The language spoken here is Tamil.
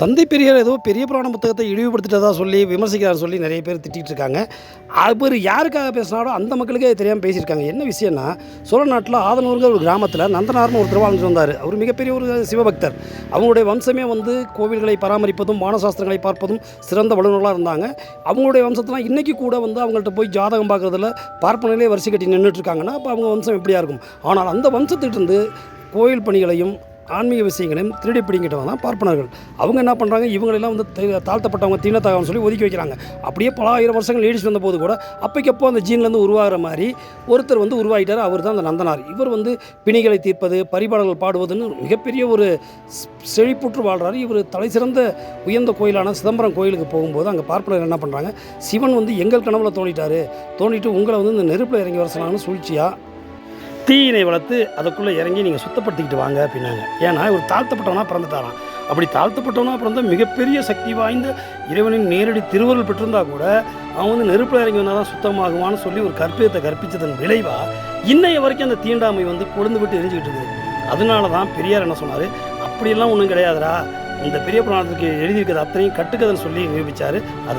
தந்தை பெரியார் ஏதோ பெரிய புராண புத்தகத்தை இழிவுபடுத்திட்டதா சொல்லி விமர்சிக்கிறார் சொல்லி நிறைய பேர் திட்டிகிட்டு இருக்காங்க. அவர் யாருக்காக பேசினாலும் அந்த மக்களுக்கே தெரியாமல் பேசியிருக்காங்க. என்ன விஷயம்னா, சோழ நாட்டில் ஆதனூருங்கிற ஒரு கிராமத்தில் நந்தனார்னு ஒருத்தர் வாழ்ந்துட்டு வந்தார். அவர் மிகப்பெரிய ஒரு சிவபக்தர். அவங்களுடைய வம்சமே கோவில்களை பராமரிப்பதும் வானசாஸ்திரங்களை பார்ப்பதும் சிறந்த வல்லுநர்களாக இருந்தாங்க. அவங்களுடைய வம்சத்தெலாம் இன்றைக்கி கூட அவங்கள்ட்ட போய் ஜாதகம் பார்க்குறதுல பார்ப்பனிலே வரிசை கட்டி நின்றுட்டுருக்காங்கன்னா அப்போ அவங்க வம்சம் எப்படியா இருக்கும். ஆனால் அந்த வம்சத்திலிருந்து கோயில் பணிகளையும் ஆன்மீக விஷயங்களையும் திருடி பிடிங்கிட்டவங்க தான் பார்ப்பனர்கள். அவங்க என்ன பண்ணுறாங்க, இவங்களெல்லாம் தாழ்த்தப்பட்டவங்க தீனத்தாகன்னு சொல்லி ஒதுக்கி வைக்கிறாங்க. அப்படியே பல ஆயிரம் வருஷங்கள் நீடிச்சு வந்த போது கூட அப்போக்கப்போ அந்த ஜீன்லேருந்து உருவாகிற மாதிரி ஒருத்தர் உருவாகிட்டார். அவர் தான் அந்த நந்தனார். இவர் பிணிகளை தீர்ப்பது, பரிபாடல்கள் பாடுவதுன்னு மிகப்பெரிய ஒரு செழிப்புற்று வாழ்கிறார். இவர் தலை சிறந்த உயர்ந்த கோயிலான சிதம்பரம் கோயிலுக்கு போகும்போது அங்கே பார்ப்பனர்கள் என்ன பண்ணுறாங்க, சிவன் எங்கள் கனவுல தோண்டிட்டு உங்களை இந்த நெருப்பில் இறங்கி வர சொன்னாங்கன்னு சூழ்ச்சியாக தீயினை வளர்த்து அதுக்குள்ளே இறங்கி நீங்கள் சுத்தப்படுத்திக்கிட்டு வாங்க அப்படின்னாங்க. ஏன்னா இவர் தாழ்த்தப்பட்டவனாக பிறந்துட்டாராம். அப்படி தாழ்த்தப்பட்டவனாக பிறந்த மிகப்பெரிய சக்தி வாய்ந்த இறைவனின் நேரடி திருவருள் பெற்றிருந்தால் கூட அவன் நெருப்பில் இறங்கி வந்தால் தான் சுத்தமாகுவான்னு சொல்லி ஒரு கற்பிதத்தை கற்பித்ததன் விளைவாக இன்னைய வரைக்கும் அந்த தீண்டாமை கொழுந்து விட்டு எரிஞ்சிக்கிட்டு இருக்குது. அதனால தான் பெரியார் என்ன சொன்னார், அப்படியெல்லாம் ஒன்றும் கிடையாதுடா, இந்த பெரிய புராணத்துக்கு எழுதியிருக்கிறது அத்தனையும் கட்டுக்கதைன்னு சொல்லி நிரூபித்தார். அதுதான்